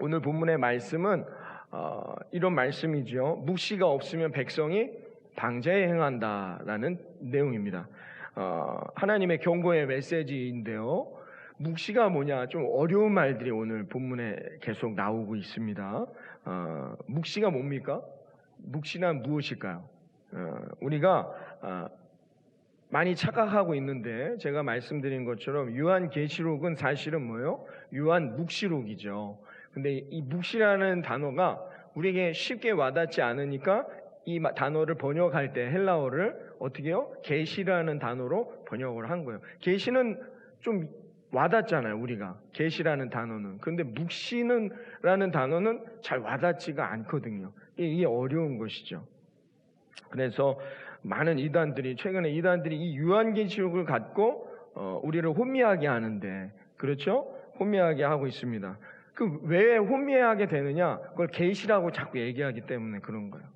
오늘 본문의 말씀은 이런 말씀이죠. 묵시가 없으면 백성이 방자에 행한다라는 내용입니다. 하나님의 경고의 메시지인데요. 묵시가 뭐냐, 좀 어려운 말들이 오늘 본문에 계속 나오고 있습니다. 묵시가 뭡니까? 묵시란 무엇일까요? 우리가 많이 착각하고 있는데, 제가 말씀드린 것처럼 요한계시록은 사실은 뭐예요? 요한묵시록이죠. 근데 이 묵시라는 단어가 우리에게 쉽게 와닿지 않으니까 이 단어를 번역할 때 헬라어를 어떻게 해요? 계시라는 단어로 번역을 한 거예요. 계시는 좀 와닿잖아요, 우리가. 계시라는 단어는. 근데 묵시라는 단어는 잘 와닿지가 않거든요. 이게 어려운 것이죠. 그래서 많은 이단들이, 최근에 이단들이 이 요한계시록을 갖고 우리를 혼미하게 하는데, 그렇죠? 혼미하게 하고 있습니다. 왜 혼미하게 되느냐? 그걸 계시라고 자꾸 얘기하기 때문에 그런 거예요.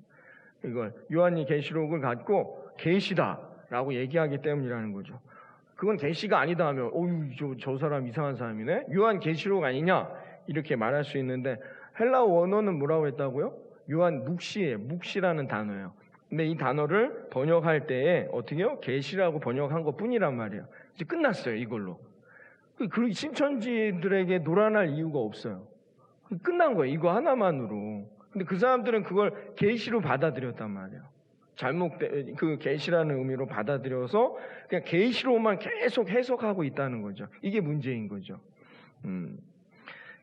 이걸 요한이 계시록을 갖고 계시다라고 얘기하기 때문이라는 거죠. 그건 계시가 아니다 하면 저 사람 이상한 사람이네? 요한 계시록 아니냐? 이렇게 말할 수 있는데, 헬라어 원어는 뭐라고 했다고요? 요한 묵시예요. 묵시라는 단어예요. 근데 이 단어를 번역할 때에 어떻게 해요? 계시라고 번역한 것 뿐이란 말이에요. 이제 끝났어요, 이걸로. 그 신천지들에게 놀아날 이유가 없어요. 끝난 거예요, 이거 하나만으로. 근데 그 사람들은 그걸 계시로 받아들였단 말이에요. 잘못된 그 계시라는 의미로 받아들여서 그냥 계시로만 계속 해석하고 있다는 거죠. 이게 문제인 거죠.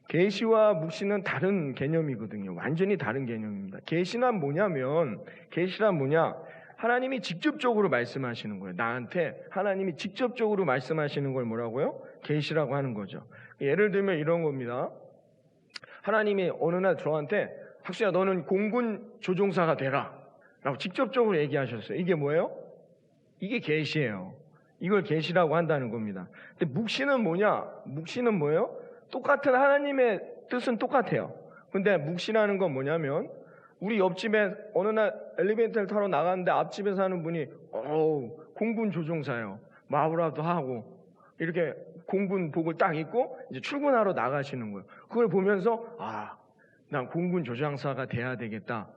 계시와 묵시는 다른 개념이거든요. 완전히 다른 개념입니다. 계시란 뭐냐면, 계시란 뭐냐? 하나님이 직접적으로 말씀하시는 거예요. 나한테 하나님이 직접적으로 말씀하시는 걸 뭐라고요? 계시라고 하는 거죠. 예를 들면 이런 겁니다. 하나님이 어느 날 저한테, 학수야 너는 공군 조종사가 되라 라고 직접적으로 얘기하셨어요. 이게 뭐예요? 이게 계시예요. 이걸 계시라고 한다는 겁니다. 근데 묵시는 뭐냐? 묵시는 뭐예요? 똑같은 하나님의 뜻은 똑같아요. 근데 묵시라는 건 뭐냐면, 우리 옆집에 어느 날 엘리베이터를 타러 나갔는데 앞집에 사는 분이 공군 조종사예요. 마우라도 하고 이렇게 공군복을 딱 입고 이제 출근하러 나가시는 거예요. 그걸 보면서 난 공군 조종사가 돼야 되겠다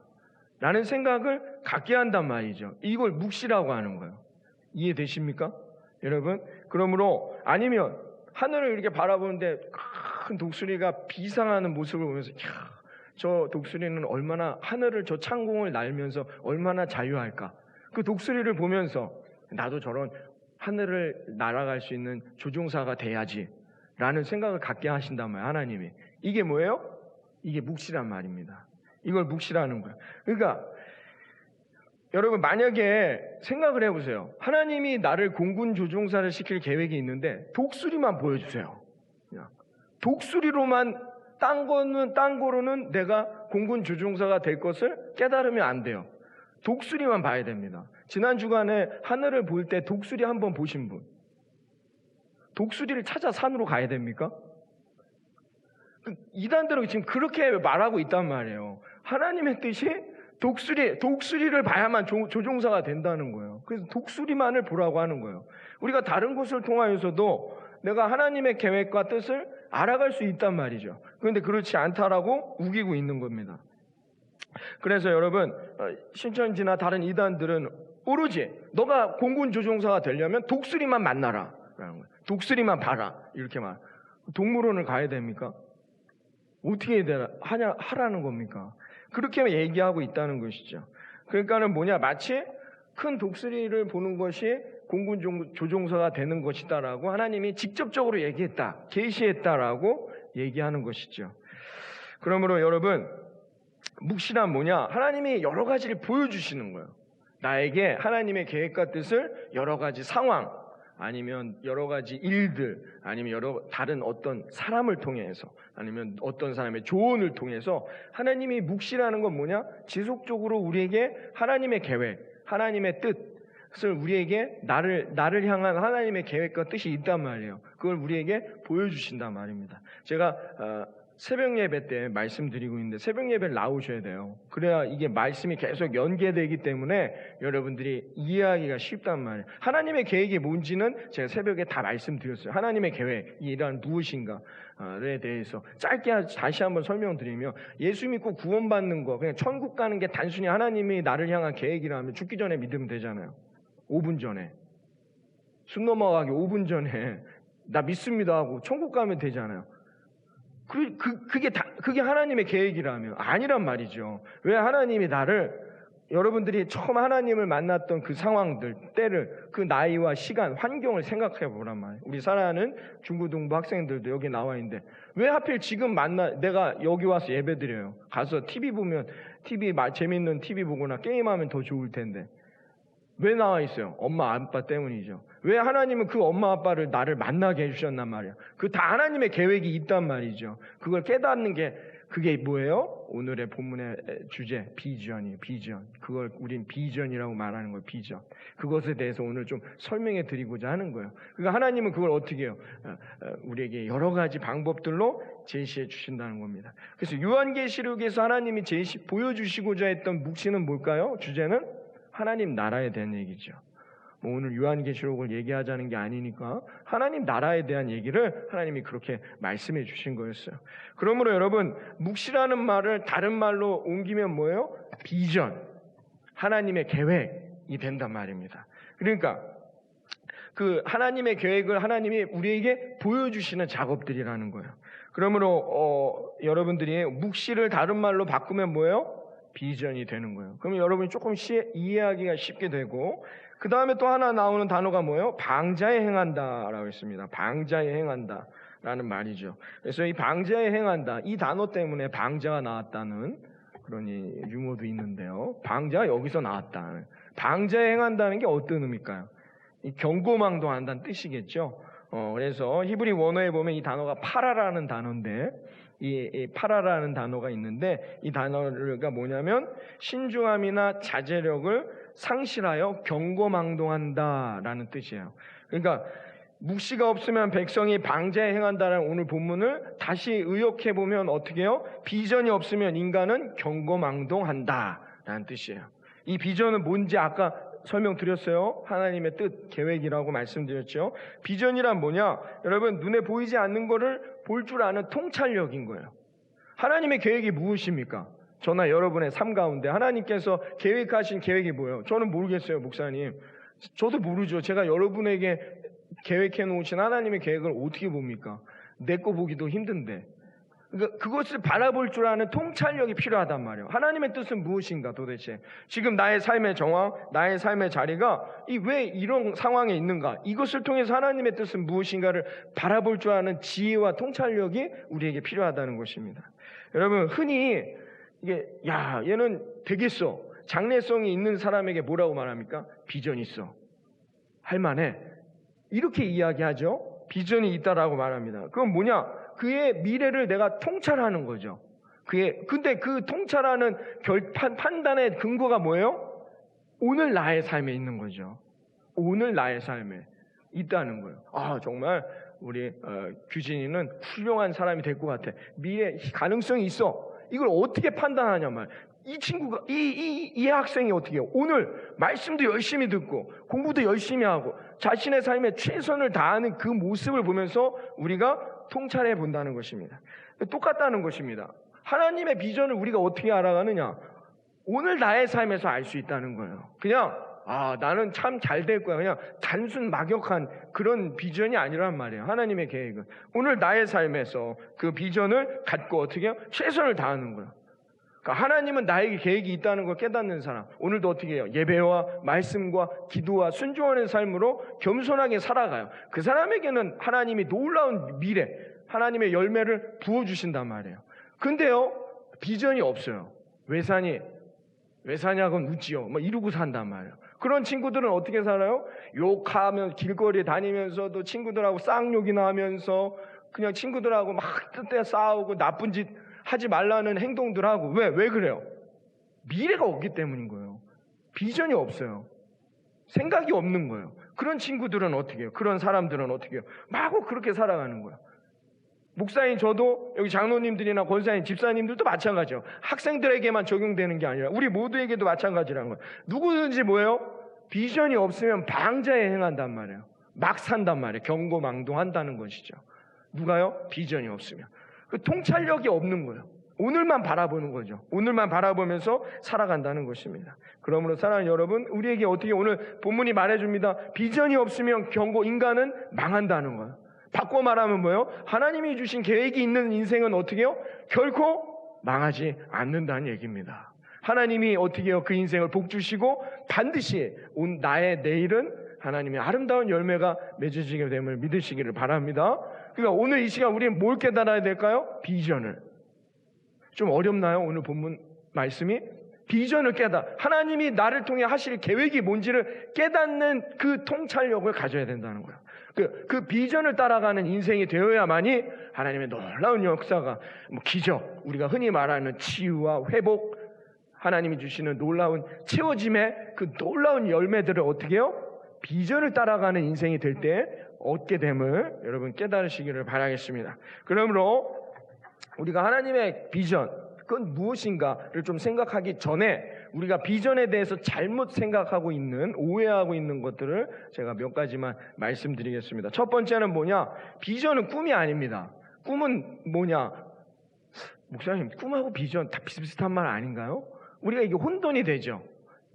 라는 생각을 갖게 한단 말이죠. 이걸 묵시라고 하는 거예요. 이해되십니까? 여러분? 그러므로, 아니면 하늘을 이렇게 바라보는데 큰 독수리가 비상하는 모습을 보면서 저 독수리는 얼마나, 하늘을 저 창공을 날면서 얼마나 자유할까. 그 독수리를 보면서 나도 저런 하늘을 날아갈 수 있는 조종사가 돼야지 라는 생각을 갖게 하신단 말이에요, 하나님이. 이게 뭐예요? 이게 묵시란 말입니다. 이걸 묵시라는 거예요. 그러니까 여러분, 만약에 생각을 해보세요. 하나님이 나를 공군 조종사를 시킬 계획이 있는데 독수리만 보여주세요. 그냥 독수리로만, 딴 거로는 내가 공군 조종사가 될 것을 깨달으면 안 돼요. 독수리만 봐야 됩니다. 지난 주간에 하늘을 볼 때 독수리 한번 보신 분? 독수리를 찾아 산으로 가야 됩니까? 이단들은 지금 그렇게 말하고 있단 말이에요. 하나님의 뜻이 독수리를 봐야만 조종사가 된다는 거예요. 그래서 독수리만을 보라고 하는 거예요. 우리가 다른 것을 통하여서도 내가 하나님의 계획과 뜻을 알아갈 수 있단 말이죠. 그런데 그렇지 않다라고 우기고 있는 겁니다. 그래서 여러분, 신천지나 다른 이단들은 오로지 너가 공군 조종사가 되려면 독수리만 만나라 라는 거예요. 독수리만 봐라, 이렇게 말. 동물원을 가야 됩니까? 어떻게 하라는 겁니까? 그렇게 얘기하고 있다는 것이죠. 그러니까는 뭐냐, 마치 큰 독수리를 보는 것이 공군 조종사가 되는 것이다라고 하나님이 직접적으로 얘기했다, 계시했다라고 얘기하는 것이죠. 그러므로 여러분, 묵시란 뭐냐? 하나님이 여러 가지를 보여주시는 거예요. 나에게 하나님의 계획과 뜻을 여러 가지 상황, 아니면 여러 가지 일들, 아니면 다른 어떤 사람을 통해서, 아니면 어떤 사람의 조언을 통해서, 하나님이 묵시라는 건 뭐냐? 지속적으로 우리에게 하나님의 계획, 하나님의 뜻을 우리에게, 나를 향한 하나님의 계획과 뜻이 있단 말이에요. 그걸 우리에게 보여주신단 말입니다. 제가 새벽 예배 때 말씀드리고 있는데 새벽 예배를 나오셔야 돼요. 그래야 이게 말씀이 계속 연계되기 때문에 여러분들이 이해하기가 쉽단 말이에요. 하나님의 계획이 뭔지는 제가 새벽에 다 말씀드렸어요. 하나님의 계획이란 무엇인가에 대해서 짧게 다시 한번 설명드리면, 예수 믿고 구원받는 거, 그냥 천국 가는 게 단순히 하나님이 나를 향한 계획이라면 죽기 전에 믿으면 되잖아요. 5분 전에, 숨 넘어가기 5분 전에 나 믿습니다 하고 천국 가면 되잖아요. 그게 하나님의 계획이라면 아니란 말이죠. 왜 하나님이 여러분들이 처음 하나님을 만났던 그 상황들, 때를, 그 나이와 시간, 환경을 생각해 보란 말이에요. 우리 사랑하는 중고등부 학생들도 여기 나와 있는데 왜 하필 지금 내가 여기 와서 예배 드려요? 가서 TV 보면 재밌는 TV 보거나 게임하면 더 좋을 텐데 왜 나와 있어요? 엄마 아빠 때문이죠. 왜 하나님은 그 엄마 아빠를 나를 만나게 해주셨단 말이에요. 그 다 하나님의 계획이 있단 말이죠. 그걸 깨닫는 게 그게 뭐예요? 오늘의 본문의 주제, 비전이에요. 비전. 그걸 우린 비전이라고 말하는 거예요. 비전. 그것에 대해서 오늘 좀 설명해 드리고자 하는 거예요. 그러니까 하나님은 그걸 어떻게 해요? 우리에게 여러 가지 방법들로 제시해 주신다는 겁니다. 그래서 요한계시록에서 하나님이 보여주시고자 했던 묵시는 뭘까요? 주제는 하나님 나라에 대한 얘기죠. 오늘 요한계시록을 얘기하자는 게 아니니까 하나님 나라에 대한 얘기를 하나님이 그렇게 말씀해 주신 거였어요. 그러므로 여러분, 묵시라는 말을 다른 말로 옮기면 뭐예요? 비전, 하나님의 계획이 된단 말입니다. 그러니까 그 하나님의 계획을 하나님이 우리에게 보여주시는 작업들이라는 거예요. 그러므로 여러분들이 묵시를 다른 말로 바꾸면 뭐예요? 비전이 되는 거예요. 그러면 여러분이 조금 이해하기가 쉽게 되고, 그 다음에 또 하나 나오는 단어가 뭐예요? 방자에 행한다라고 했습니다. 방자에 행한다라는 말이죠. 그래서 이 방자에 행한다, 이 단어 때문에 방자가 나왔다는 그런 유머도 있는데요. 방자가 여기서 나왔다. 방자에 행한다는 게 어떤 의미일까요? 경고망동한다는 뜻이겠죠. 그래서 히브리 원어에 보면 이 단어가 파라라는 단어인데, 이 파라라는 단어가 있는데, 이 단어가 뭐냐면 신중함이나 자제력을 상실하여 경고망동한다라는 뜻이에요. 그러니까 묵시가 없으면 백성이 방자에 행한다라는 오늘 본문을 다시 의역해 보면 어떻게 해요? 비전이 없으면 인간은 경고망동한다라는 뜻이에요. 이 비전은 뭔지 아까 설명드렸어요. 하나님의 뜻, 계획이라고 말씀드렸죠. 비전이란 뭐냐? 여러분, 눈에 보이지 않는 거를 볼 줄 아는 통찰력인 거예요. 하나님의 계획이 무엇입니까? 저나 여러분의 삶 가운데 하나님께서 계획하신 계획이 뭐예요? 저는 모르겠어요, 목사님. 저도 모르죠. 제가 여러분에게 계획해 놓으신 하나님의 계획을 어떻게 봅니까? 내 거 보기도 힘든데. 그러니까 그것을 바라볼 줄 아는 통찰력이 필요하단 말이에요. 하나님의 뜻은 무엇인가 도대체? 지금 나의 삶의 정황, 나의 삶의 자리가 왜 이런 상황에 있는가? 이것을 통해서 하나님의 뜻은 무엇인가를 바라볼 줄 아는 지혜와 통찰력이 우리에게 필요하다는 것입니다. 여러분, 흔히 얘는 되겠어, 장래성이 있는 사람에게 뭐라고 말합니까? 비전이 있어, 할만해, 이렇게 이야기하죠. 비전이 있다라고 말합니다. 그건 뭐냐? 그의 미래를 내가 통찰하는 거죠. 근데 그 통찰하는 판단의 근거가 뭐예요? 오늘 나의 삶에 있는 거죠. 오늘 나의 삶에 있다는 거예요. 정말 우리 규진이는 훌륭한 사람이 될 것 같아. 미래 가능성이 있어. 이걸 어떻게 판단하냐 말. 이 친구가 이 학생이 어떻게 해요? 오늘 말씀도 열심히 듣고 공부도 열심히 하고 자신의 삶에 최선을 다하는 그 모습을 보면서 우리가 통찰해 본다는 것입니다. 똑같다는 것입니다. 하나님의 비전을 우리가 어떻게 알아가느냐? 오늘 나의 삶에서 알 수 있다는 거예요. 그냥 나는 참 잘 될 거야, 그냥 단순 막역한 그런 비전이 아니란 말이에요. 하나님의 계획은 오늘 나의 삶에서 그 비전을 갖고 어떻게 해요? 최선을 다하는 거예요. 그러니까 하나님은 나에게 계획이 있다는 걸 깨닫는 사람, 오늘도 어떻게 해요? 예배와 말씀과 기도와 순종하는 삶으로 겸손하게 살아가요. 그 사람에게는 하나님이 놀라운 미래, 하나님의 열매를 부어주신단 말이에요. 근데요, 비전이 없어요. 왜 사냐고 묻지요. 이러고 산단 말이에요. 그런 친구들은 어떻게 살아요? 욕하면 길거리에 다니면서도 친구들하고 쌍욕이나 하면서 그냥 친구들하고 막 뜻대 싸우고 나쁜 짓 하지 말라는 행동들 하고. 왜 그래요? 미래가 없기 때문인 거예요. 비전이 없어요. 생각이 없는 거예요. 그런 친구들은 어떻게 해요? 그런 사람들은 어떻게 해요? 마구 그렇게 살아가는 거예요. 목사인 저도 여기 장로님들이나 권사님, 집사님들도 마찬가지예요. 학생들에게만 적용되는 게 아니라 우리 모두에게도 마찬가지라는 거예요. 누구든지 뭐예요? 비전이 없으면 방자에 행한단 말이에요. 막 산단 말이에요. 경고망동한다는 것이죠. 누가요? 비전이 없으면. 그 통찰력이 없는 거예요. 오늘만 바라보는 거죠. 오늘만 바라보면서 살아간다는 것입니다. 그러므로 사랑하는 여러분, 우리에게 어떻게 오늘 본문이 말해줍니다. 비전이 없으면 인간은 망한다는 거예요. 바꿔 말하면 뭐예요? 하나님이 주신 계획이 있는 인생은 어떻게 해요? 결코 망하지 않는다는 얘기입니다. 하나님이 어떻게 해요? 그 인생을 복 주시고 반드시 나의 내일은 하나님의 아름다운 열매가 맺어지게 됨을 믿으시기를 바랍니다. 그러니까 오늘 이 시간 우리는 뭘 깨달아야 될까요? 비전을. 좀 어렵나요? 오늘 본문 말씀이? 비전을 하나님이 나를 통해 하실 계획이 뭔지를 깨닫는 그 통찰력을 가져야 된다는 거예요. 그 비전을 따라가는 인생이 되어야만이 하나님의 놀라운 역사가, 기적, 우리가 흔히 말하는 치유와 회복, 하나님이 주시는 놀라운 채워짐의 그 놀라운 열매들을 어떻게 해요? 비전을 따라가는 인생이 될 때 얻게 됨을 여러분 깨달으시기를 바라겠습니다. 그러므로 우리가 하나님의 비전, 그건 무엇인가를 좀 생각하기 전에 우리가 비전에 대해서 잘못 생각하고 있는, 오해하고 있는 것들을 제가 몇 가지만 말씀드리겠습니다. 첫 번째는 뭐냐? 비전은 꿈이 아닙니다. 꿈은 뭐냐? 목사님, 꿈하고 비전 다 비슷비슷한 말 아닌가요? 우리가 이게 혼돈이 되죠.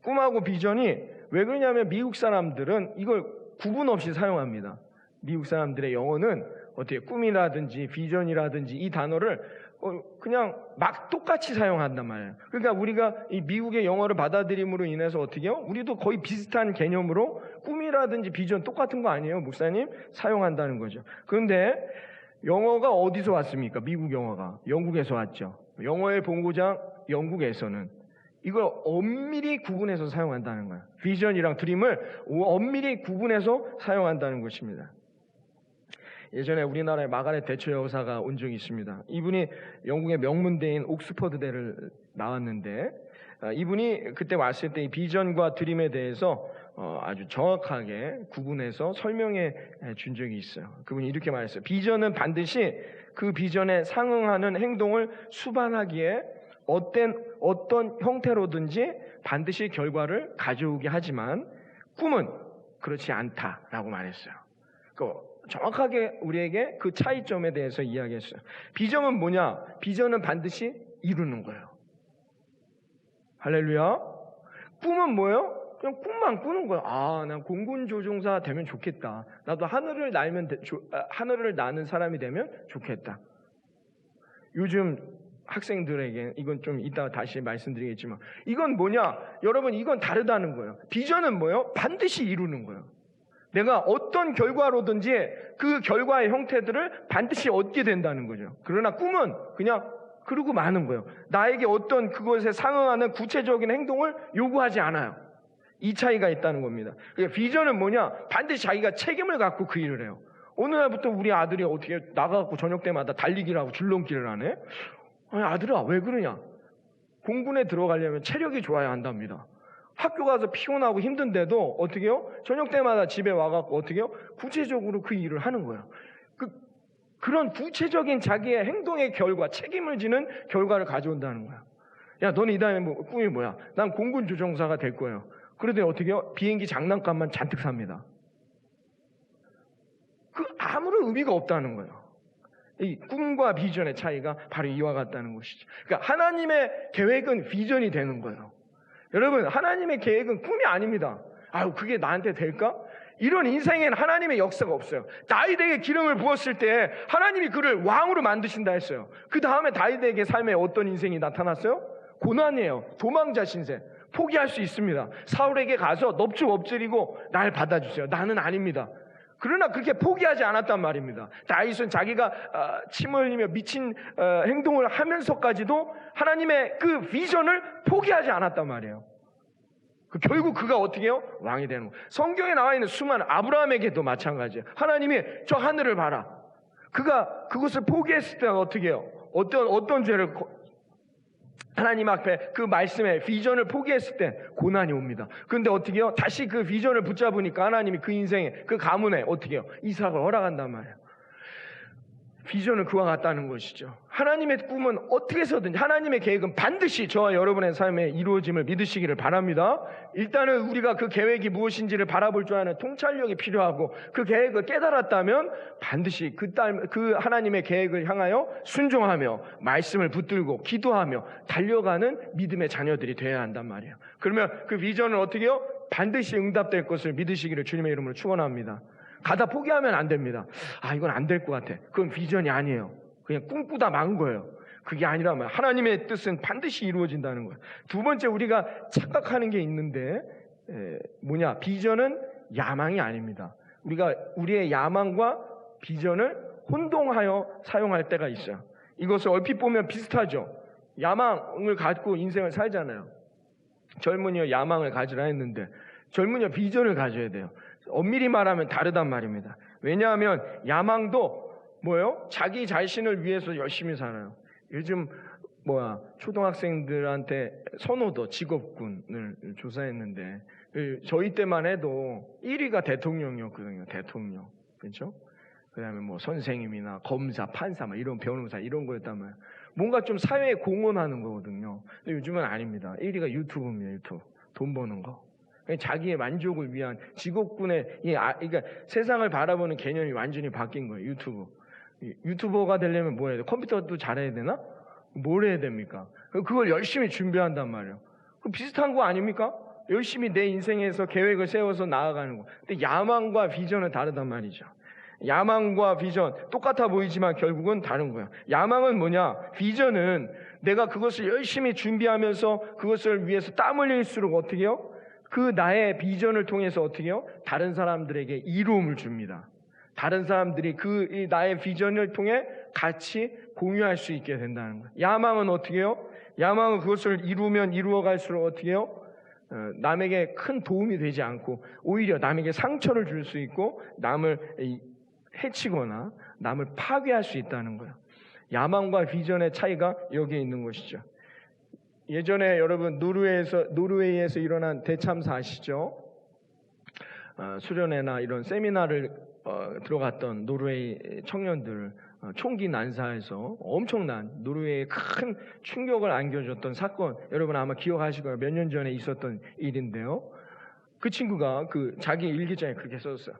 꿈하고 비전이 왜 그러냐면 미국 사람들은 이걸 구분 없이 사용합니다. 미국 사람들의 영어는 어떻게 꿈이라든지 비전이라든지 이 단어를 그냥 막 똑같이 사용한단 말이에요. 그러니까 우리가 이 미국의 영어를 받아들임으로 인해서 어떻게 해요? 우리도 거의 비슷한 개념으로 꿈이라든지 비전 똑같은 거 아니에요, 목사님? 사용한다는 거죠. 그런데 영어가 어디서 왔습니까? 미국 영어가 영국에서 왔죠. 영어의 본고장 영국에서는 이걸 엄밀히 구분해서 사용한다는 거예요. 비전이랑 드림을 엄밀히 구분해서 사용한다는 것입니다. 예전에 우리나라에 마가렛 대처 여사가 온 적이 있습니다. 이분이 영국의 명문대인 옥스퍼드대를 나왔는데 이분이 그때 왔을 때 이 비전과 드림에 대해서 아주 정확하게 구분해서 설명해 준 적이 있어요. 그분이 이렇게 말했어요. 비전은 반드시 그 비전에 상응하는 행동을 수반하기에 어떤 형태로든지 반드시 결과를 가져오게 하지만 꿈은 그렇지 않다라고 말했어요. 정확하게 우리에게 그 차이점에 대해서 이야기했어요. 비전은 뭐냐? 비전은 반드시 이루는 거예요. 할렐루야. 꿈은 뭐예요? 그냥 꿈만 꾸는 거예요. 난 공군조종사 되면 좋겠다. 나도 하늘을 나는 사람이 되면 좋겠다. 요즘 학생들에게 이건 좀 이따 다시 말씀드리겠지만 이건 뭐냐? 여러분, 이건 다르다는 거예요. 비전은 뭐예요? 반드시 이루는 거예요. 내가 어떤 결과로든지 그 결과의 형태들을 반드시 얻게 된다는 거죠. 그러나 꿈은 그냥 그러고 마는 거예요. 나에게 어떤 그것에 상응하는 구체적인 행동을 요구하지 않아요. 이 차이가 있다는 겁니다. 그러니까 비전은 뭐냐? 반드시 자기가 책임을 갖고 그 일을 해요. 어느 날부터 우리 아들이 어떻게 나가갖고 저녁 때마다 달리기를 하고 줄넘기를 하네? 아니, 아들아, 왜 그러냐? 공군에 들어가려면 체력이 좋아야 한답니다. 학교 가서 피곤하고 힘든데도 어떻게 해요? 저녁 때마다 집에 와갖고 어떻게 해요? 구체적으로 그 일을 하는 거예요. 그런 구체적인 자기의 행동의 결과, 책임을 지는 결과를 가져온다는 거야. 야, 너는 이 다음에 꿈이 뭐야? 난 공군 조종사가 될 거예요. 그러더니 어떻게 해요? 비행기 장난감만 잔뜩 삽니다. 아무런 의미가 없다는 거예요. 이 꿈과 비전의 차이가 바로 이와 같다는 것이죠. 그러니까 하나님의 계획은 비전이 되는 거예요. 여러분, 하나님의 계획은 꿈이 아닙니다. 그게 나한테 될까? 이런 인생에는 하나님의 역사가 없어요. 다윗에게 기름을 부었을 때 하나님이 그를 왕으로 만드신다 했어요. 그 다음에 다윗에게 삶에 어떤 인생이 나타났어요? 고난이에요. 도망자 신세. 포기할 수 있습니다. 사울에게 가서 넙죽 엎드리고 날 받아주세요. 나는 아닙니다. 그러나 그렇게 포기하지 않았단 말입니다. 다윗은 자기가 침 흘리며 미친 행동을 하면서까지도 하나님의 그 비전을 포기하지 않았단 말이에요. 결국 그가 어떻게 해요? 왕이 되는 거예요. 성경에 나와 있는 수많은 아브라함에게도 마찬가지예요. 하나님이 저 하늘을 봐라. 그가 그것을 포기했을 때는 어떻게 해요? 어떤 죄를 하나님 앞에 그 말씀에 비전을 포기했을 때 고난이 옵니다. 그런데 어떻게 해요? 다시 그 비전을 붙잡으니까 하나님이 그 인생에 그 가문에 어떻게 해요? 이삭을 허락한단 말이에요. 비전은 그와 같다는 것이죠. 하나님의 꿈은 어떻게 해서든지, 하나님의 계획은 반드시 저와 여러분의 삶에 이루어짐을 믿으시기를 바랍니다. 일단은 우리가 그 계획이 무엇인지를 바라볼 줄 아는 통찰력이 필요하고, 그 계획을 깨달았다면 반드시 그 하나님의 계획을 향하여 순종하며 말씀을 붙들고 기도하며 달려가는 믿음의 자녀들이 되어야 한단 말이에요. 그러면 그 비전은 어떻게 해요? 반드시 응답될 것을 믿으시기를 주님의 이름으로 축원합니다. 가다 포기하면 안 됩니다. 이건 안 될 것 같아. 그건 비전이 아니에요. 그냥 꿈꾸다 만 거예요. 그게 아니라 하나님의 뜻은 반드시 이루어진다는 거예요. 두 번째, 우리가 착각하는 게 있는데 비전은 야망이 아닙니다. 우리가 우리의 야망과 비전을 혼동하여 사용할 때가 있어요. 이것을 얼핏 보면 비슷하죠. 야망을 갖고 인생을 살잖아요. 젊은이여 야망을 가지라 했는데 젊은이여 비전을 가져야 돼요. 엄밀히 말하면 다르단 말입니다. 왜냐하면 야망도 자기 자신을 위해서 열심히 살아요. 요즘 초등학생들한테 선호도 직업군을 조사했는데 저희 때만 해도 1위가 대통령이었거든요. 대통령. 그렇죠? 그다음에 선생님이나 검사, 판사, 이런 변호사 이런 거였단 말이에요. 뭔가 좀 사회에 공헌하는 거거든요. 근데 요즘은 아닙니다. 1위가 유튜브입니다. 유튜브. 돈 버는 거. 자기의 만족을 위한 직업군의 그러니까 세상을 바라보는 개념이 완전히 바뀐 거예요. 유튜버가 되려면 뭐 해야 돼? 컴퓨터도 잘해야 되나? 뭘 해야 됩니까? 그걸 열심히 준비한단 말이에요. 그 비슷한 거 아닙니까? 열심히 내 인생에서 계획을 세워서 나아가는 거. 근데 야망과 비전은 다르단 말이죠. 야망과 비전 똑같아 보이지만 결국은 다른 거예요. 야망은 뭐냐? 비전은 내가 그것을 열심히 준비하면서 그것을 위해서 땀 흘릴수록 어떻게 해요? 그 나의 비전을 통해서 어떻게 해요? 다른 사람들에게 이로움을 줍니다. 다른 사람들이 그 나의 비전을 통해 같이 공유할 수 있게 된다는 거예요. 야망은 어떻게 해요? 야망은 그것을 이루면 이루어갈수록 어떻게 해요? 남에게 큰 도움이 되지 않고 오히려 남에게 상처를 줄 수 있고 남을 해치거나 남을 파괴할 수 있다는 거예요. 야망과 비전의 차이가 여기에 있는 것이죠. 예전에 여러분 노르웨이에서 일어난 대참사 아시죠? 수련회나 이런 세미나를 들어갔던 노르웨이 청년들 총기 난사에서 엄청난 노르웨이에 큰 충격을 안겨줬던 사건, 여러분 아마 기억하실 거예요. 몇 년 전에 있었던 일인데요. 그 친구가 자기 일기장에 그렇게 썼어요.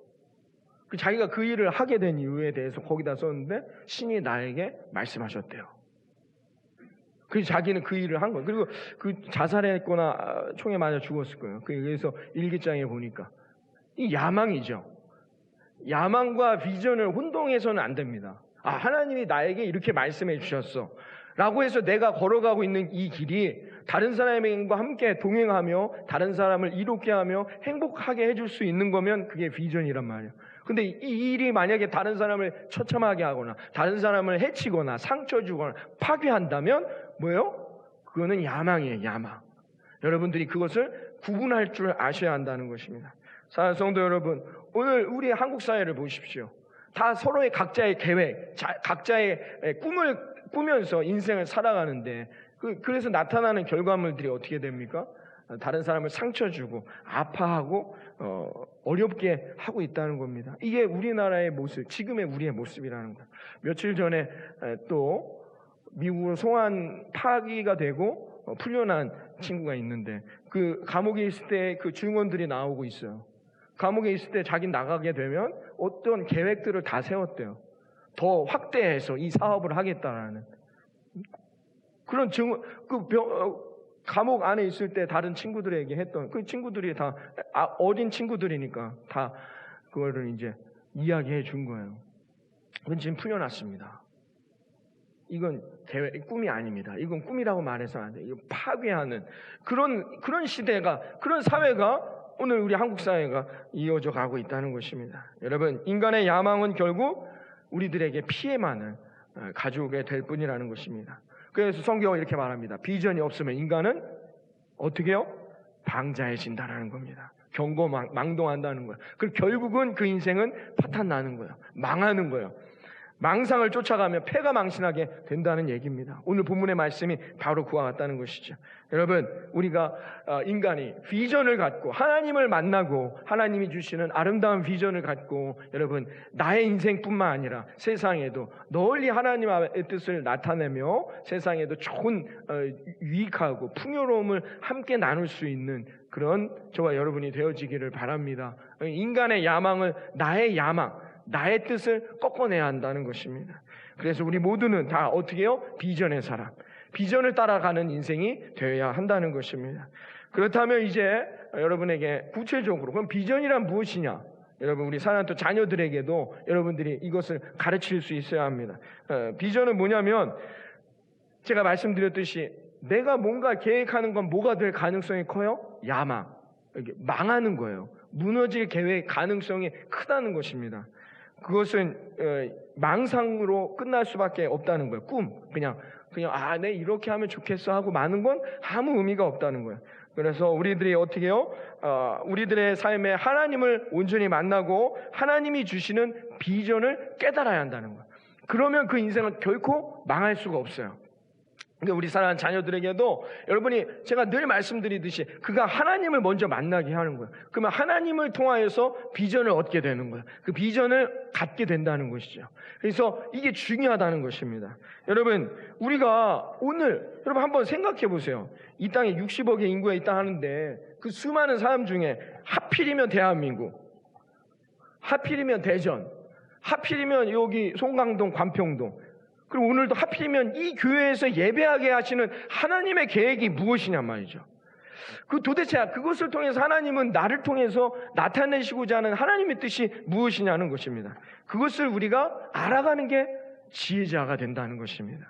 자기가 그 일을 하게 된 이유에 대해서 거기다 썼는데 신이 나에게 말씀하셨대요. 그래서 자기는 그 일을 한 거예요. 그리고 자살했거나 총에 맞아 죽었을 거예요. 그래서 일기장에 보니까 이 야망이죠. 야망과 비전을 혼동해서는 안 됩니다. 하나님이 나에게 이렇게 말씀해 주셨어 라고 해서 내가 걸어가고 있는 이 길이 다른 사람과 함께 동행하며 다른 사람을 이롭게 하며 행복하게 해줄 수 있는 거면 그게 비전이란 말이에요. 근데 이 일이 만약에 다른 사람을 처참하게 하거나 다른 사람을 해치거나 상처 주거나 파괴한다면 뭐예요? 그거는 야망이에요. 야망. 여러분들이 그것을 구분할 줄 아셔야 한다는 것입니다. 사랑하는 성도 여러분, 오늘 우리 한국 사회를 보십시오. 다 서로의 각자의 계획, 각자의 꿈을 꾸면서 인생을 살아가는데 그래서 나타나는 결과물들이 어떻게 됩니까? 다른 사람을 상처 주고 아파하고 어렵게 하고 있다는 겁니다. 이게 우리나라의 모습, 지금의 우리의 모습이라는 거예요. 며칠 전에 또 미국으로 송환 파기가 되고 풀려난 친구가 있는데 그 감옥에 있을 때 그 증언들이 나오고 있어요. 감옥에 있을 때 자기 나가게 되면 어떤 계획들을 다 세웠대요. 더 확대해서 이 사업을 하겠다라는 그런 증언. 감옥 안에 있을 때 다른 친구들에게 했던 그 친구들이 다 어린 친구들이니까 다 그거를 이제 이야기해 준 거예요. 그건 지금 풀려났습니다. 이건 꿈이 아닙니다. 이건 꿈이라고 말해서는 안 돼요. 이거 파괴하는 그런 시대가, 그런 사회가 오늘 우리 한국 사회가 이어져 가고 있다는 것입니다. 여러분, 인간의 야망은 결국 우리들에게 피해만을 가져오게 될 뿐이라는 것입니다. 그래서 성경은 이렇게 말합니다. 비전이 없으면 인간은 어떻게 해요? 방자해진다는 겁니다. 경고망동한다는 거예요. 그리고 결국은 그 인생은 파탄나는 거예요. 망하는 거예요. 망상을 쫓아가면 패가 망신하게 된다는 얘기입니다. 오늘 본문의 말씀이 바로 그와 같다는 것이죠. 여러분, 우리가 인간이 비전을 갖고 하나님을 만나고 하나님이 주시는 아름다운 비전을 갖고 여러분 나의 인생뿐만 아니라 세상에도 널리 하나님의 뜻을 나타내며 세상에도 좋은 유익하고 풍요로움을 함께 나눌 수 있는 그런 저와 여러분이 되어지기를 바랍니다. 인간의 야망을 나의 야망, 나의 뜻을 꺾어내야 한다는 것입니다. 그래서 우리 모두는 다 어떻게 해요? 비전의 사람, 비전을 따라가는 인생이 되어야 한다는 것입니다. 그렇다면 이제 여러분에게 구체적으로 그럼 비전이란 무엇이냐? 여러분 우리 사랑하는 자녀들에게도 여러분들이 이것을 가르칠 수 있어야 합니다. 비전은 뭐냐면 제가 말씀드렸듯이 내가 뭔가 계획하는 건 뭐가 될 가능성이 커요? 야망, 망하는 거예요. 무너질 계획 가능성이 크다는 것입니다. 그것은 망상으로 끝날 수밖에 없다는 거예요. 꿈, 그냥 내 이렇게 하면 좋겠어 하고 마는 건 아무 의미가 없다는 거예요. 그래서 우리들이 어떻게 해요? 우리들의 삶에 하나님을 온전히 만나고 하나님이 주시는 비전을 깨달아야 한다는 거예요. 그러면 그 인생은 결코 망할 수가 없어요. 그러니까 우리 사랑하는 자녀들에게도 여러분이 제가 늘 말씀드리듯이 그가 하나님을 먼저 만나게 하는 거예요. 그러면 하나님을 통하여서 비전을 얻게 되는 거예요. 그 비전을 갖게 된다는 것이죠. 그래서 이게 중요하다는 것입니다. 여러분 우리가 오늘 여러분 한번 생각해 보세요. 이 땅에 60억의 인구가 있다 하는데 그 수많은 사람 중에 하필이면 대한민국, 하필이면 대전, 하필이면 여기 송강동, 관평동, 그리고 오늘도 하필이면 이 교회에서 예배하게 하시는 하나님의 계획이 무엇이냐 말이죠. 그 도대체 그것을 통해서 하나님은 나를 통해서 나타내시고자 하는 하나님의 뜻이 무엇이냐는 것입니다. 그것을 우리가 알아가는 게 지혜자가 된다는 것입니다.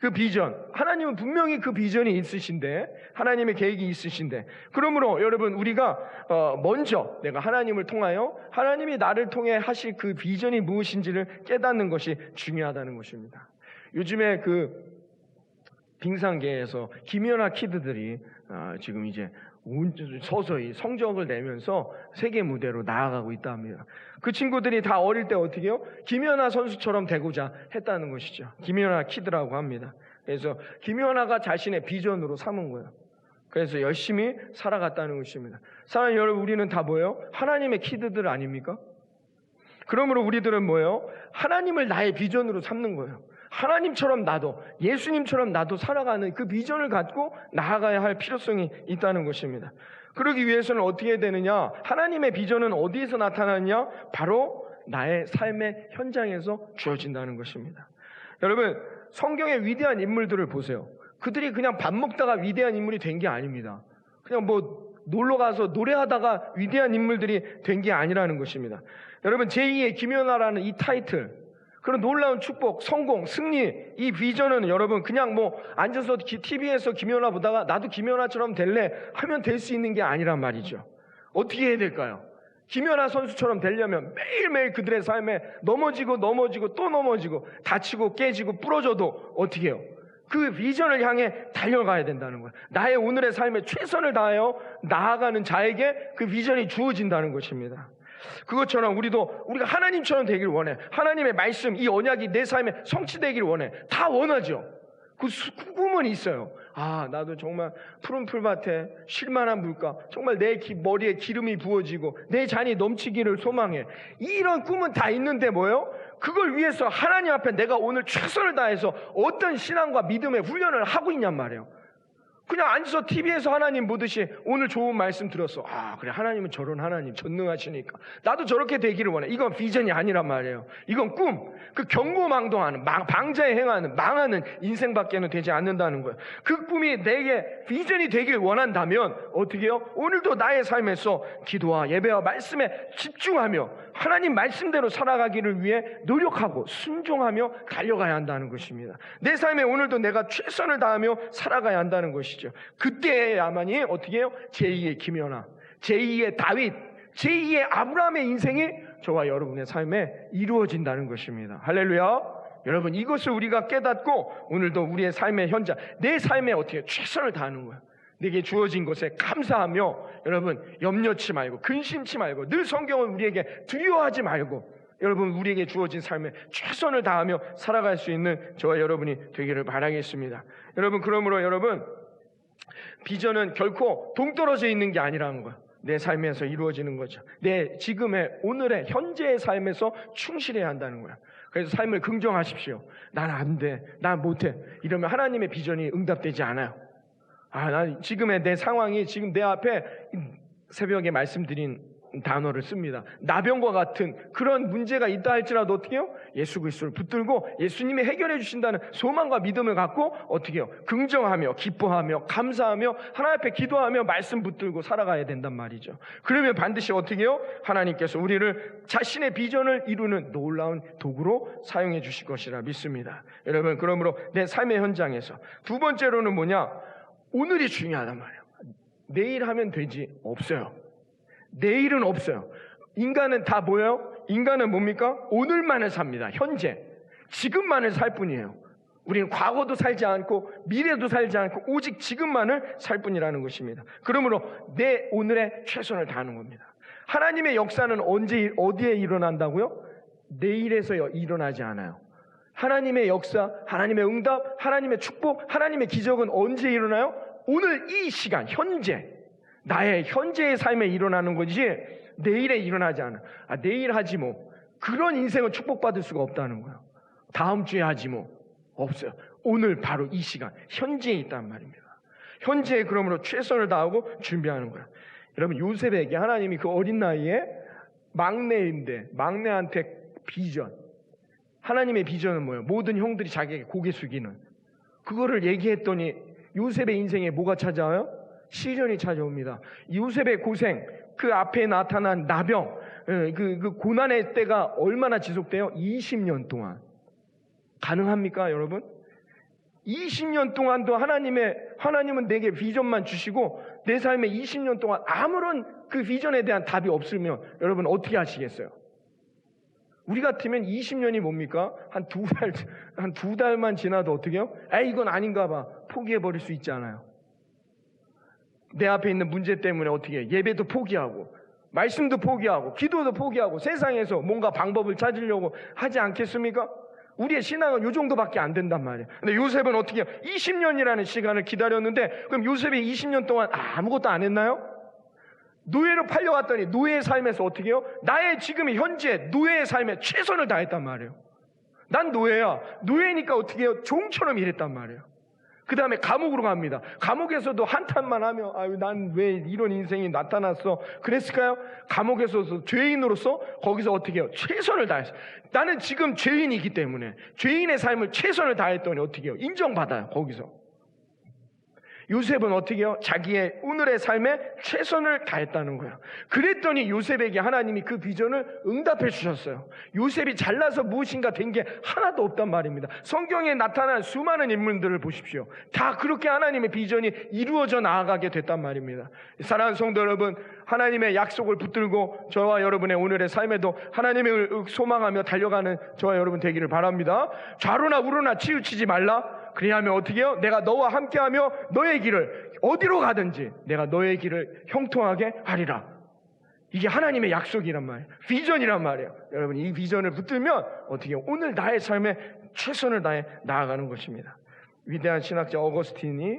그 비전, 하나님은 분명히 그 비전이 있으신데 하나님의 계획이 있으신데 그러므로 여러분 우리가 먼저 내가 하나님을 통하여 하나님이 나를 통해 하실 그 비전이 무엇인지를 깨닫는 것이 중요하다는 것입니다. 요즘에 그 빙상계에서 김연아 키드들이 지금 이제 서서히 성적을 내면서 세계 무대로 나아가고 있다 합니다. 그 친구들이 다 어릴 때 어떻게 해요? 김연아 선수처럼 되고자 했다는 것이죠. 김연아 키드라고 합니다. 그래서 김연아가 자신의 비전으로 삼은 거예요. 그래서 열심히 살아갔다는 것입니다. 사랑하는 여러분, 우리는 다 뭐예요? 하나님의 키드들 아닙니까? 그러므로 우리들은 뭐예요? 하나님을 나의 비전으로 삼는 거예요. 하나님처럼 나도, 예수님처럼 나도 살아가는 그 비전을 갖고 나아가야 할 필요성이 있다는 것입니다. 그러기 위해서는 어떻게 해야 되느냐? 하나님의 비전은 어디에서 나타나느냐? 바로 나의 삶의 현장에서 주어진다는 것입니다. 여러분, 성경의 위대한 인물들을 보세요. 그들이 그냥 밥 먹다가 위대한 인물이 된 게 아닙니다. 그냥 뭐 놀러가서 노래하다가 위대한 인물들이 된 게 아니라는 것입니다. 여러분, 제2의 김연아라는 이 타이틀, 그런 놀라운 축복, 성공, 승리, 이 비전은 여러분 그냥 뭐 앉아서 TV에서 김연아 보다가 나도 김연아처럼 될래 하면 될 수 있는 게 아니란 말이죠. 어떻게 해야 될까요? 김연아 선수처럼 되려면 매일매일 그들의 삶에 넘어지고 또 넘어지고 다치고 깨지고 부러져도 어떻게 해요? 그 비전을 향해 달려가야 된다는 거예요. 나의 오늘의 삶에 최선을 다하여 나아가는 자에게 그 비전이 주어진다는 것입니다. 그것처럼 우리가 하나님처럼 되길 원해. 하나님의 말씀, 이 언약이 내 삶에 성취되길 원해. 다 원하죠. 그 꿈은 있어요. 나도 정말 푸른 풀밭에 쉴만한 물가, 정말 내 머리에 기름이 부어지고 내 잔이 넘치기를 소망해. 이런 꿈은 다 있는데 뭐예요? 그걸 위해서 하나님 앞에 내가 오늘 최선을 다해서 어떤 신앙과 믿음의 훈련을 하고 있냔 말이에요. 그냥 앉아서 TV에서 하나님 보듯이 오늘 좋은 말씀 들었어. 그래, 하나님은 저런 하나님, 전능하시니까 나도 저렇게 되기를 원해. 이건 비전이 아니란 말이에요. 이건 꿈, 그 경고망동하는, 방자에 행하는, 망하는 인생밖에는 되지 않는다는 거예요. 그 꿈이 내게 비전이 되길 원한다면 어떻게 해요? 오늘도 나의 삶에서 기도와 예배와 말씀에 집중하며 하나님 말씀대로 살아가기를 위해 노력하고 순종하며 달려가야 한다는 것입니다. 내 삶에 오늘도 내가 최선을 다하며 살아가야 한다는 것이죠. 그때야만이 어떻게 해요? 제2의 김연아, 제2의 다윗, 제2의 아브라함의 인생이 저와 여러분의 삶에 이루어진다는 것입니다. 할렐루야. 여러분, 이것을 우리가 깨닫고 오늘도 우리의 삶의 현장, 내 삶에 어떻게 최선을 다하는 거예요. 내게 주어진 것에 감사하며 여러분 염려치 말고 근심치 말고 늘 성경은 우리에게 두려워하지 말고 여러분, 우리에게 주어진 삶에 최선을 다하며 살아갈 수 있는 저와 여러분이 되기를 바라겠습니다. 여러분, 그러므로 여러분, 비전은 결코 동떨어져 있는 게 아니라는 거예요. 내 삶에서 이루어지는 거죠. 내 지금의 오늘의 현재의 삶에서 충실해야 한다는 거예요. 그래서 삶을 긍정하십시오. 난 안 돼, 난 못해, 이러면 하나님의 비전이 응답되지 않아요. 난 지금의 내 상황이 지금 내 앞에 새벽에 말씀드린 단어를 씁니다. 나병과 같은 그런 문제가 있다 할지라도 어떻게 해요? 예수 그리스도를 붙들고 예수님이 해결해 주신다는 소망과 믿음을 갖고 어떻게 해요? 긍정하며 기뻐하며 감사하며 하나님 앞에 기도하며 말씀 붙들고 살아가야 된단 말이죠. 그러면 반드시 어떻게 해요? 하나님께서 우리를 자신의 비전을 이루는 놀라운 도구로 사용해 주실 것이라 믿습니다. 여러분, 그러므로 내 삶의 현장에서 두 번째로는 뭐냐? 오늘이 중요하단 말이에요. 내일 하면 되지 없어요. 내일은 없어요. 인간은 다 뭐예요? 인간은 뭡니까? 오늘만을 삽니다. 현재, 지금만을 살 뿐이에요. 우리는 과거도 살지 않고 미래도 살지 않고 오직 지금만을 살 뿐이라는 것입니다. 그러므로 내 오늘에 최선을 다하는 겁니다. 하나님의 역사는 언제 어디에 일어난다고요? 내일에서 일어나지 않아요. 하나님의 역사, 하나님의 응답, 하나님의 축복, 하나님의 기적은 언제 일어나요? 오늘 이 시간, 현재, 나의 현재의 삶에 일어나는 거지 내일에 일어나지 않아. 내일 하지 뭐. 그런 인생은 축복받을 수가 없다는 거예요. 다음 주에 하지 뭐. 없어요. 오늘 바로 이 시간, 현재에 있단 말입니다. 현재에 그러므로 최선을 다하고 준비하는 거예요. 여러분, 요셉에게 하나님이 그 어린 나이에 막내인데 막내한테 비전, 하나님의 비전은 뭐예요? 모든 형들이 자기에게 고개 숙이는, 그거를 얘기했더니 요셉의 인생에 뭐가 찾아와요? 시련이 찾아옵니다. 요셉의 고생, 그 앞에 나타난 나병, 그 고난의 때가 얼마나 지속돼요? 20년 동안. 가능합니까, 여러분? 20년 동안도 하나님은 내게 비전만 주시고 내 삶에 20년 동안 아무런 그 비전에 대한 답이 없으면 여러분 어떻게 하시겠어요? 우리 같으면 20년이 뭡니까? 한 두 달만 지나도 어떻게 해요? 이건 아닌가 봐. 포기해버릴 수 있잖아요. 내 앞에 있는 문제 때문에 어떻게 해? 예배도 포기하고 말씀도 포기하고 기도도 포기하고 세상에서 뭔가 방법을 찾으려고 하지 않겠습니까? 우리의 신앙은 이 정도밖에 안 된단 말이에요. 근데 요셉은 어떻게 해요? 20년이라는 시간을 기다렸는데, 그럼 요셉이 20년 동안 아무것도 안 했나요? 노예로 팔려왔더니 노예의 삶에서 어떻게 해요? 나의 지금의 현재 노예의 삶에 최선을 다했단 말이에요. 난 노예야. 노예니까 어떻게 해요? 종처럼 일했단 말이에요. 그 다음에 감옥으로 갑니다. 감옥에서도 한탄만 하며 난 왜 이런 인생이 나타났어? 그랬을까요? 감옥에서도 죄인으로서 거기서 어떻게 해요? 최선을 다했어요. 나는 지금 죄인이기 때문에 죄인의 삶을 최선을 다했더니 어떻게 해요? 인정받아요. 거기서. 요셉은 어떻게 해요? 자기의 오늘의 삶에 최선을 다했다는 거예요. 그랬더니 요셉에게 하나님이 그 비전을 응답해 주셨어요. 요셉이 잘나서 무엇인가 된 게 하나도 없단 말입니다. 성경에 나타난 수많은 인물들을 보십시오. 다 그렇게 하나님의 비전이 이루어져 나아가게 됐단 말입니다. 사랑하는 성도 여러분, 하나님의 약속을 붙들고 저와 여러분의 오늘의 삶에도 하나님을 소망하며 달려가는 저와 여러분 되기를 바랍니다. 좌로나 우로나 치우치지 말라. 그리하면 어떻게 해요? 내가 너와 함께하며 너의 길을 어디로 가든지 내가 너의 길을 형통하게 하리라. 이게 하나님의 약속이란 말이에요. 비전이란 말이에요. 여러분, 이 비전을 붙들면 어떻게 해요? 오늘 나의 삶에 최선을 다해 나아가는 것입니다. 위대한 신학자 어거스틴이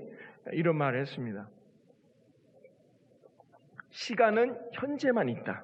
이런 말을 했습니다. 시간은 현재만 있다.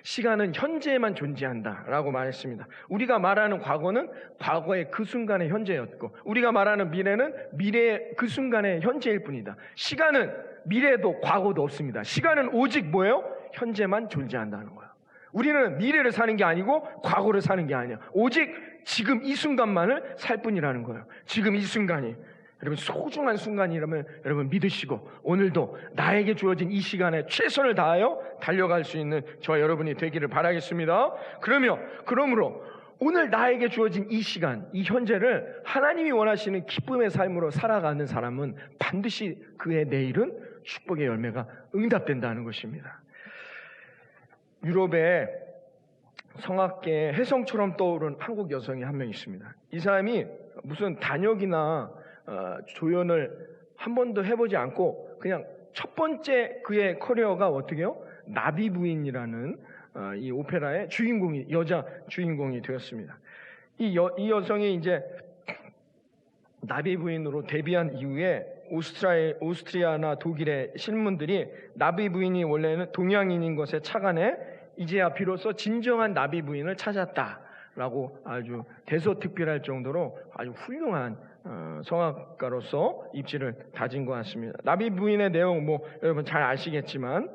시간은 현재에만 존재한다 라고 말했습니다. 우리가 말하는 과거는 과거의 그 순간의 현재였고, 우리가 말하는 미래는 미래의 그 순간의 현재일 뿐이다. 시간은 미래도 과거도 없습니다. 시간은 오직 뭐예요? 현재만 존재한다는 거예요. 우리는 미래를 사는 게 아니고 과거를 사는 게 아니야. 오직 지금 이 순간만을 살 뿐이라는 거예요. 지금 이 순간이 여러분 소중한 순간이라면 여러분 믿으시고 오늘도 나에게 주어진 이 시간에 최선을 다하여 달려갈 수 있는 저와 여러분이 되기를 바라겠습니다. 그러므로 오늘 나에게 주어진 이 시간, 이 현재를 하나님이 원하시는 기쁨의 삶으로 살아가는 사람은 반드시 그의 내일은 축복의 열매가 응답된다는 것입니다. 유럽의 성악계의 혜성처럼 떠오른 한국 여성이 한 명 있습니다. 이 사람이 무슨 단역이나 조연을 한 번도 해보지 않고 그냥 첫 번째 그의 커리어가 어떻게 해요? 나비부인이라는 이 오페라의 주인공이 여자 주인공이 되었습니다. 이 여성이 이제 나비 부인으로 데뷔한 이후에 오스트리아나 독일의 신문들이 나비 부인이 원래는 동양인인 것에 착안해 이제야 비로소 진정한 나비 부인을 찾았다라고 아주 대서특필할 정도로 아주 훌륭한 성악가로서 입지를 다진 것 같습니다. 나비 부인의 내용 여러분 잘 아시겠지만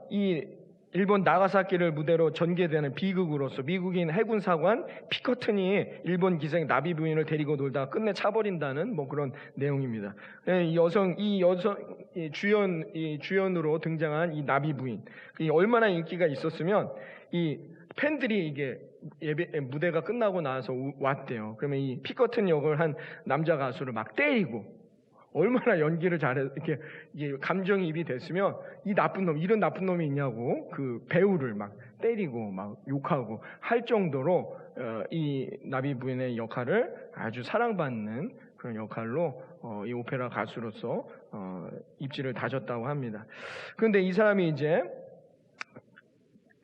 이 일본 나가사키를 무대로 전개되는 비극으로서 미국인 해군 사관 피커튼이 일본 기생 나비 부인을 데리고 놀다가 끝내 차버린다는 그런 내용입니다. 이 주연으로 등장한 이 나비 부인, 얼마나 인기가 있었으면 이 팬들이 이게 무대가 끝나고 나서 왔대요. 그러면 이 피커튼 역을 한 남자 가수를 막 때리고, 얼마나 연기를 잘해 이게 감정이입이 됐으면 이런 나쁜 놈이 있냐고 그 배우를 막 때리고 막 욕하고 할 정도로 이 나비 부인의 역할을 아주 사랑받는 그런 역할로 이 오페라 가수로서 입지를 다졌다고 합니다. 그런데 이 사람이 이제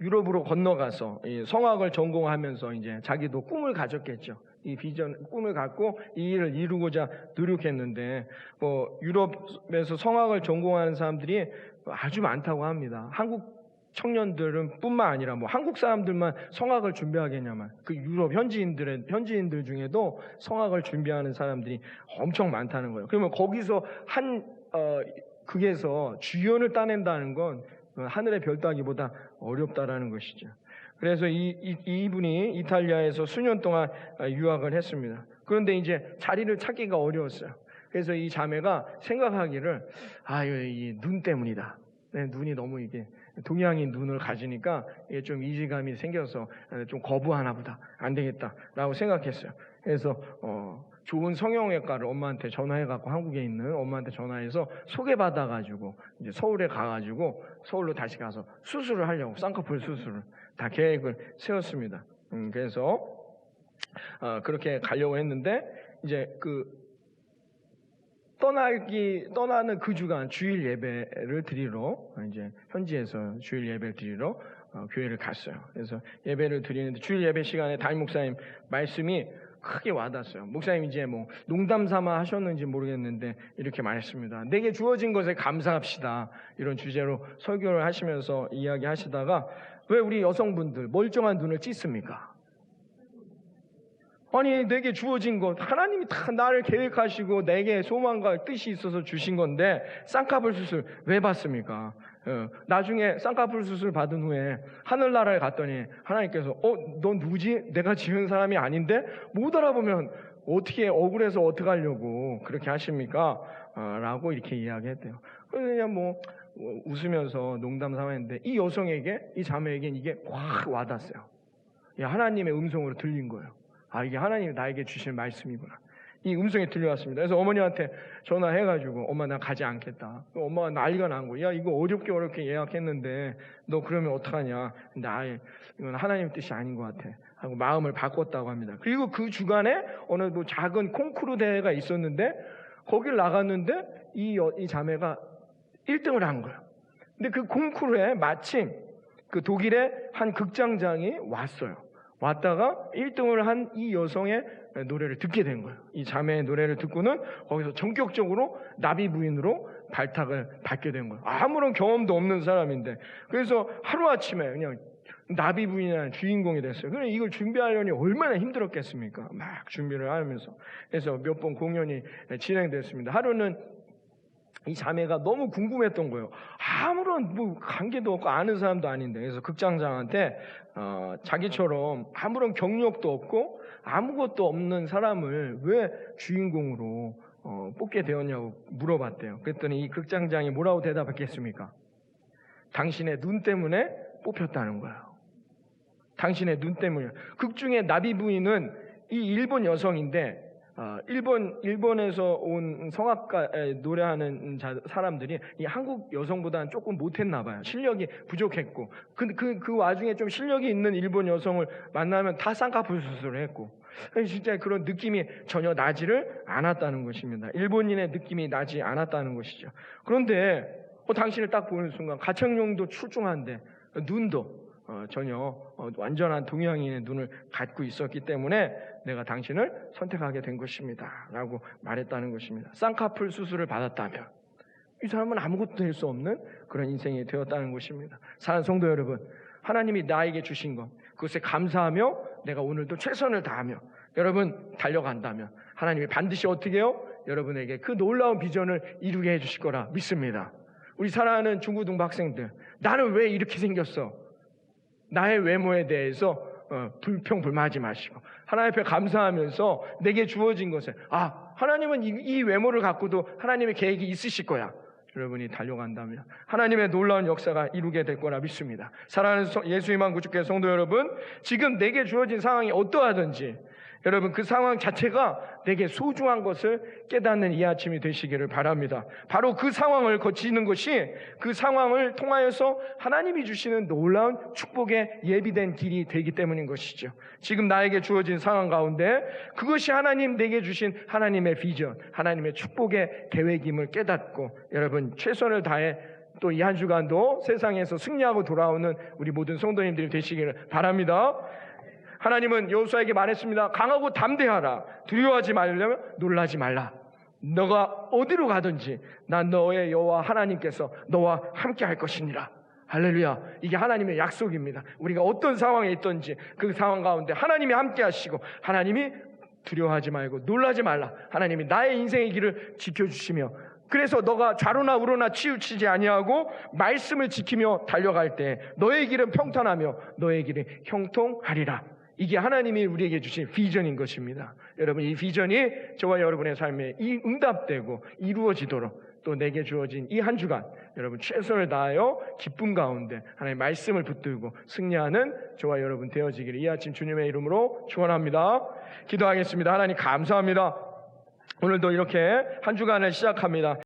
유럽으로 건너가서 이 성악을 전공하면서 이제 자기도 꿈을 가졌겠죠. 이 꿈을 갖고 이 일을 이루고자 노력했는데 유럽에서 성악을 전공하는 사람들이 아주 많다고 합니다. 한국 청년들은 뿐만 아니라 한국 사람들만 성악을 준비하겠냐만 그 유럽 현지인들 중에도 성악을 준비하는 사람들이 엄청 많다는 거예요. 그러면 거기서 극에서 주연을 따낸다는 건 하늘의 별 따기보다 어렵다라는 것이죠. 그래서 이분이 이탈리아에서 수년 동안 유학을 했습니다. 그런데 이제 자리를 찾기가 어려웠어요. 그래서 이 자매가 생각하기를 이 눈 때문이다. 눈이 너무 이게 동양인 눈을 가지니까 이게 좀 이질감이 생겨서 좀 거부하나 보다. 안 되겠다라고 생각했어요. 그래서 좋은 성형외과를 엄마한테 전화해갖고 한국에 있는 엄마한테 전화해서 소개받아가지고 이제 서울에 가가지고 서울로 다시 가서 수술을 하려고 쌍꺼풀 수술을 다 계획을 세웠습니다. 그래서 그렇게 가려고 했는데 이제 떠나는 그 주간 주일 예배를 드리러 이제 현지에서 주일 예배를 드리러 교회를 갔어요. 그래서 예배를 드리는데 주일 예배 시간에 담임 목사님 말씀이 크게 와닿았어요. 목사님 이제 농담 삼아 하셨는지 모르겠는데 이렇게 말했습니다. 내게 주어진 것에 감사합시다. 이런 주제로 설교를 하시면서 이야기하시다가 왜 우리 여성분들 멀쩡한 눈을 찢습니까? 아니 내게 주어진 것 하나님이 다 나를 계획하시고 내게 소망과 뜻이 있어서 주신 건데 쌍꺼풀 수술 왜 받습니까? 나중에 쌍꺼풀 수술 받은 후에 하늘나라에 갔더니 하나님께서 너 누구지? 내가 지은 사람이 아닌데 못 알아보면 어떻게 억울해서 어떻게 하려고 그렇게 하십니까? 라고 이렇게 이야기했대요. 그냥 웃으면서 농담 삼아 했는데 이 여성에게 이 자매에겐 이게 확 와닿았어요. 하나님의 음성으로 들린 거예요. 이게 하나님이 나에게 주신 말씀이구나. 이 음성이 들려왔습니다. 그래서 어머니한테 전화해가지고 엄마 나 가지 않겠다. 엄마가 난리가 난 거야. 이거 어렵게 예약했는데 너 그러면 어떡하냐. 근데 이건 하나님의 뜻이 아닌 것 같아 하고 마음을 바꿨다고 합니다. 그리고 그 주간에 어느 작은 콩쿠르 대회가 있었는데 거길 나갔는데 이 자매가 1등을 한 거예요. 근데 그 콩쿠르에 마침 그 독일의 한 극장장이 왔다가 1등을 한 이 여성의 노래를 듣게 된 거예요. 이 자매의 노래를 듣고는 거기서 전격적으로 나비 부인으로 발탁을 받게 된 거예요. 아무런 경험도 없는 사람인데. 그래서 하루아침에 그냥 나비 부인이라는 주인공이 됐어요. 그래서 이걸 준비하려니 얼마나 힘들었겠습니까? 막 준비를 하면서. 그래서 몇 번 공연이 진행됐습니다. 하루는 이 자매가 너무 궁금했던 거예요. 아무런 관계도 없고 아는 사람도 아닌데. 그래서 극장장한테 자기처럼 아무런 경력도 없고 아무것도 없는 사람을 왜 주인공으로 뽑게 되었냐고 물어봤대요. 그랬더니 이 극장장이 뭐라고 대답했겠습니까? 당신의 눈 때문에 뽑혔다는 거예요. 당신의 눈 때문이에요. 극중의 나비 부인은 이 일본 여성인데 일본에서 온 성악가 노래하는 사람들이 이 한국 여성보다는 조금 못했나 봐요. 실력이 부족했고 그 와중에 좀 실력이 있는 일본 여성을 만나면 다 쌍꺼풀 수술을 했고 진짜 그런 느낌이 전혀 나지를 않았다는 것입니다. 일본인의 느낌이 나지 않았다는 것이죠. 그런데 당신을 딱 보는 순간 가청룡도 출중한데 눈도 전혀 완전한 동양인의 눈을 갖고 있었기 때문에 내가 당신을 선택하게 된 것입니다 라고 말했다는 것입니다. 쌍꺼풀 수술을 받았다면 이 사람은 아무것도 될 수 없는 그런 인생이 되었다는 것입니다. 사랑하는 성도 여러분, 하나님이 나에게 주신 것 그것에 감사하며 내가 오늘도 최선을 다하며 여러분 달려간다면 하나님이 반드시 어떻게 해요? 여러분에게 그 놀라운 비전을 이루게 해주실 거라 믿습니다. 우리 사랑하는 중고등부 학생들, 나는 왜 이렇게 생겼어? 나의 외모에 대해서 불평불만하지 마시고 하나님 앞에 감사하면서 내게 주어진 것을 하나님은 이 외모를 갖고도 하나님의 계획이 있으실 거야. 여러분이 달려간다면 하나님의 놀라운 역사가 이루게 될 거라 믿습니다. 사랑하는 예수의 만 구주교회 성도 여러분, 지금 내게 주어진 상황이 어떠하든지 여러분 그 상황 자체가 내게 소중한 것을 깨닫는 이 아침이 되시기를 바랍니다. 바로 그 상황을 거치는 것이 그 상황을 통하여서 하나님이 주시는 놀라운 축복의 예비된 길이 되기 때문인 것이죠. 지금 나에게 주어진 상황 가운데 그것이 하나님 내게 주신 하나님의 비전, 하나님의 축복의 계획임을 깨닫고 여러분 최선을 다해 또 이 한 주간도 세상에서 승리하고 돌아오는 우리 모든 성도님들이 되시기를 바랍니다. 하나님은 여호수아에게 말했습니다. 강하고 담대하라. 두려워하지 말려면 놀라지 말라. 너가 어디로 가든지 난 너의 여호와 하나님께서 너와 함께 할 것이니라. 할렐루야. 이게 하나님의 약속입니다. 우리가 어떤 상황에 있든지 그 상황 가운데 하나님이 함께 하시고 하나님이 두려워하지 말고 놀라지 말라. 하나님이 나의 인생의 길을 지켜주시며 그래서 너가 좌로나 우로나 치우치지 아니하고 말씀을 지키며 달려갈 때 너의 길은 평탄하며 너의 길은 형통하리라. 이게 하나님이 우리에게 주신 비전인 것입니다. 여러분 이 비전이 저와 여러분의 삶에 응답되고 이루어지도록 또 내게 주어진 이 한 주간 여러분 최선을 다하여 기쁨 가운데 하나님의 말씀을 붙들고 승리하는 저와 여러분 되어지기를 이 아침 주님의 이름으로 축원합니다. 기도하겠습니다. 하나님 감사합니다. 오늘도 이렇게 한 주간을 시작합니다.